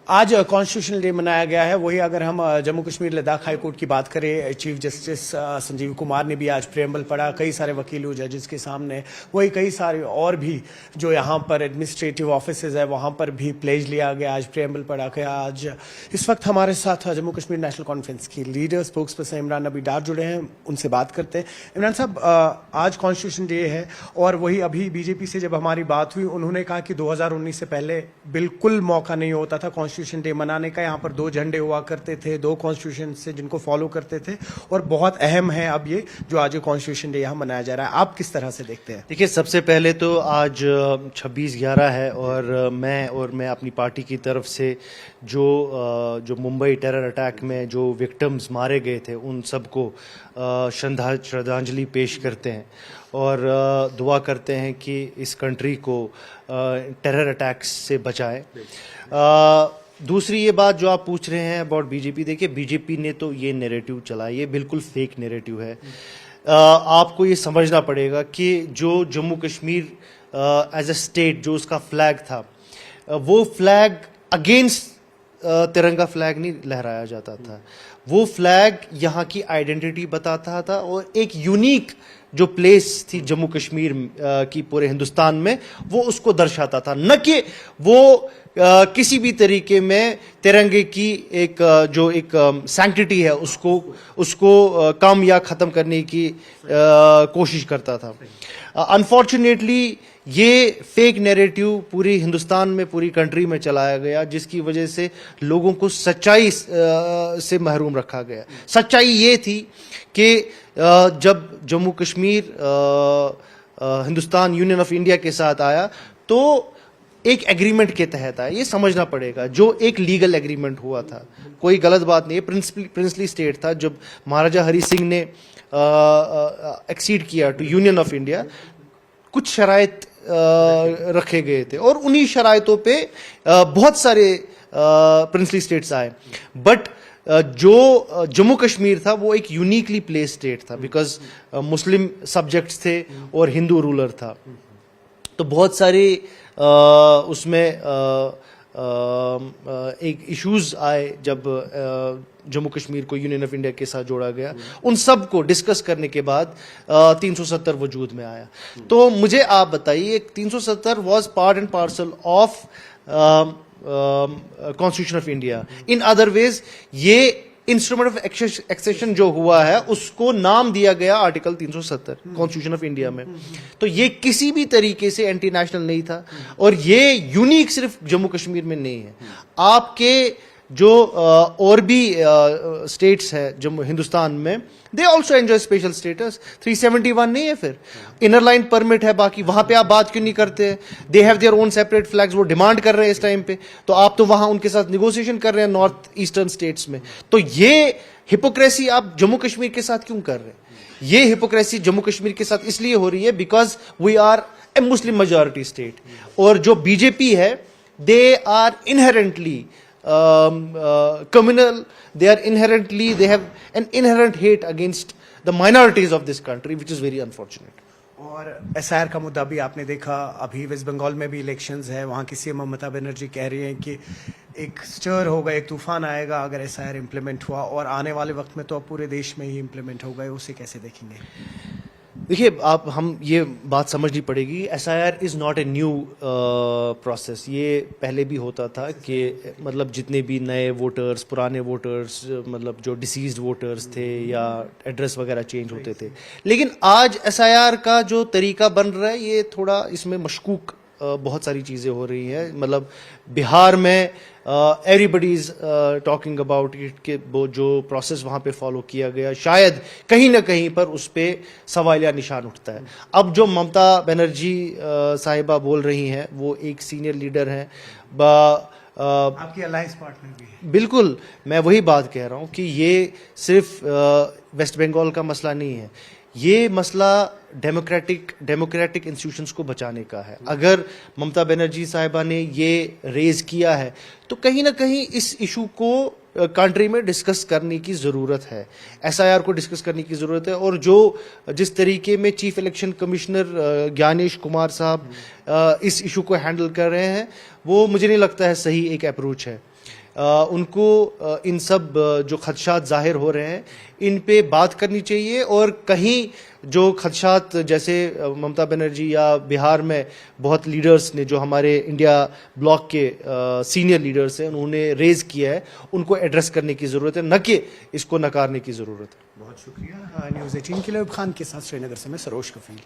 आज constitutional day मनाया गया है। वही अगर हम जम्मू कश्मीर लद्दाख हाई कोर्ट की बात करें, चीफ जस्टिस संजीव कुमार ने भी आज प्रेम्बल पढ़ा, कई सारे वकीलों जजेस के सामने। वही कई सारे और भी जो यहाँ पर एडमिनिस्ट्रेटिव ऑफिसेज है वहाँ पर भी प्लेज लिया गया, आज प्रेम्बल पढ़ा गया। आज इस वक्त हमारे साथ जम्मू कश्मीर नेशनल कॉन्फ्रेंस की लीडर स्पोक्स पर्सन इमरान नबी डार जुड़े हैं, उनसे बात करते हैं। इमरान साहब, आज कॉन्स्टिट्यूशन डे है और वही अभी बीजेपी से जब हमारी बात हुई उन्होंने कहा कि 2019 से पहले बिल्कुल मौका नहीं होता था कॉन्स्टिट्यूशन डे मनाने का। यहाँ पर 2 झंडे हुआ करते थे, 2 कॉन्स्टिट्यूशन से जिनको फॉलो करते थे, और बहुत अहम है अब ये जो आज कॉन्स्टिट्यूशन डे यहाँ मनाया जा रहा है। आप किस तरह से देखते हैं? देखिए, सबसे पहले तो आज 26/11 है और मैं अपनी पार्टी की तरफ से जो मुंबई टेरर अटैक में जो विक्टिम्स मारे गए थे उन सबको श्रद्धांजलि पेश करते हैं और दुआ करते हैं कि इस कंट्री को टेरर अटैक्स से बचाए। दूसरी ये बात जो आप पूछ रहे हैं अबाउट बीजेपी, देखिए बीजेपी ने तो ये नैरेटिव चलाया, ये बिल्कुल फेक नैरेटिव है। आपको ये समझना पड़ेगा कि जो Jammu Kashmir as a state जो उसका फ्लैग था, वो फ्लैग अगेंस्ट तिरंगा फ्लैग नहीं लहराया जाता था। वो फ्लैग यहाँ की आइडेंटिटी बताता था और एक यूनिक जो प्लेस थी जम्मू कश्मीर की पूरे हिंदुस्तान में, वो उसको दर्शाता था, न कि वो किसी भी तरीके में तिरंगे की एक सैंक्टिटी है उसको कम या ख़त्म करने की कोशिश करता था। अनफॉर्चुनेटली ये फेक नैरेटिव पूरी हिंदुस्तान में, पूरी कंट्री में चलाया गया, जिसकी वजह से लोगों को सच्चाई से महरूम रखा गया। सच्चाई ये थी कि जब Jammu Kashmir Hindustan union of India के साथ आया तो एक एग्रीमेंट के तहत आया। ये समझना पड़ेगा, जो एक लीगल एग्रीमेंट हुआ था, कोई गलत बात नहीं है। प्रिंसली स्टेट था। जब महाराजा हरि सिंह ने एक्सीड किया टू यूनियन ऑफ इंडिया, कुछ शराइत रखे गए थे और उन्हीं शराइतों पे बहुत सारे प्रिंसली स्टेट्स आए। बट जो जम्मू कश्मीर था वो एक यूनिकली प्लेस स्टेट था, बिकॉज मुस्लिम सब्जेक्ट्स थे और हिंदू रूलर था। तो बहुत सारे उसमें एक इश्यूज आए जब जम्मू कश्मीर को यूनियन ऑफ इंडिया के साथ जोड़ा गया। उन सब को डिस्कस करने के बाद 370 वजूद में आया। तो मुझे आप बताइए, 370 was part and parcel of constitution of India. In other ways ये इंस्ट्रूमेंट ऑफ एक्सेशन जो हुआ है उसको नाम दिया गया आर्टिकल 370 कॉन्स्टिट्यूशन ऑफ इंडिया में। तो ये किसी भी तरीके से एंटी नेशनल नहीं था और ये यूनिक सिर्फ जम्मू कश्मीर में नहीं है। आपके जो और भी स्टेट्स है जम्मू हिंदुस्तान में, they also enjoy special status. 371 नहीं है, फिर इनर लाइन परमिट है, बाकी वहां पे आप बात क्यों नहीं करते? They have their own separate flags, वो डिमांड कर रहे हैं इस टाइम पे, तो आप तो वहां उनके साथ निगोशिएशन कर रहे हैं नॉर्थ ईस्टर्न स्टेट्स में। तो ये हिपोक्रेसी आप जम्मू कश्मीर के साथ क्यों कर रहे हैं? ये हिपोक्रेसी जम्मू कश्मीर के साथ इसलिए हो रही है because we are a Muslim majority state, और जो बीजेपी है they are inherently communal, they have an inherent hate against the minorities of this country, which is very unfortunate. और एसआईआर का मुद्दा भी आपने देखा, अभी वेस्ट बंगाल में भी इलेक्शंस है, वहाँ की सीएम ममता बनर्जी कह रही हैं कि एक स्टर होगा, एक तूफान आएगा अगर एसआईआर इम्प्लीमेंट हुआ, और आने वाले वक्त में तो अब पूरे देश में ही इम्प्लीमेंट होगा। उसे कैसे देखेंगे? देखिए, हम ये बात समझनी पड़ेगी, SIR is not a new process. ये पहले भी होता था कि मतलब जितने भी नए वोटर्स, पुराने वोटर्स, मतलब जो डिसीज्ड वोटर्स थे या एड्रेस वगैरह चेंज होते थे। लेकिन आज एसआईआर का जो तरीका बन रहा है ये थोड़ा इसमें मशकूक बहुत सारी चीज़ें हो रही हैं। मतलब बिहार में everybody is talking about it कि वो जो प्रोसेस वहाँ पे फॉलो किया गया शायद कहीं ना कहीं पर उस पर सवालिया निशान उठता है। अब जो ममता बनर्जी साहिबा बोल रही हैं वो एक सीनियर लीडर हैं, आपकी अलायंस पार्टनर भी है। बिल्कुल, मैं वही बात कह रहा हूँ कि ये सिर्फ वेस्ट बंगाल का मसला नहीं है, ये मसला डेमोक्रेटिक इंस्टीट्यूशंस को बचाने का है। अगर ममता बनर्जी साहिबा ने ये रेज किया है तो कहीं ना कहीं इस इशू को कंट्री में डिस्कस करने की ज़रूरत है, एसआईआर को डिस्कस करने की ज़रूरत है। और जो जिस तरीके में chief election commissioner Gyanesh Kumar साहब इस इशू को हैंडल कर रहे हैं वो मुझे नहीं लगता है सही एक अप्रोच है। उनको इन सब जो खदशात जाहिर हो रहे हैं इन पे बात करनी चाहिए, और कहीं जो खदशात जैसे ममता बनर्जी या बिहार में बहुत लीडर्स ने जो हमारे इंडिया ब्लॉक के सीनियर लीडर्स हैं उन्होंने रेज किया है, उनको एड्रेस करने की ज़रूरत है, न कि इसको नकारने की ज़रूरत है। बहुत शुक्रिया। न्यूज़ 18 के लिए खान के साथ श्रीनगर से मैं सरोज कफील।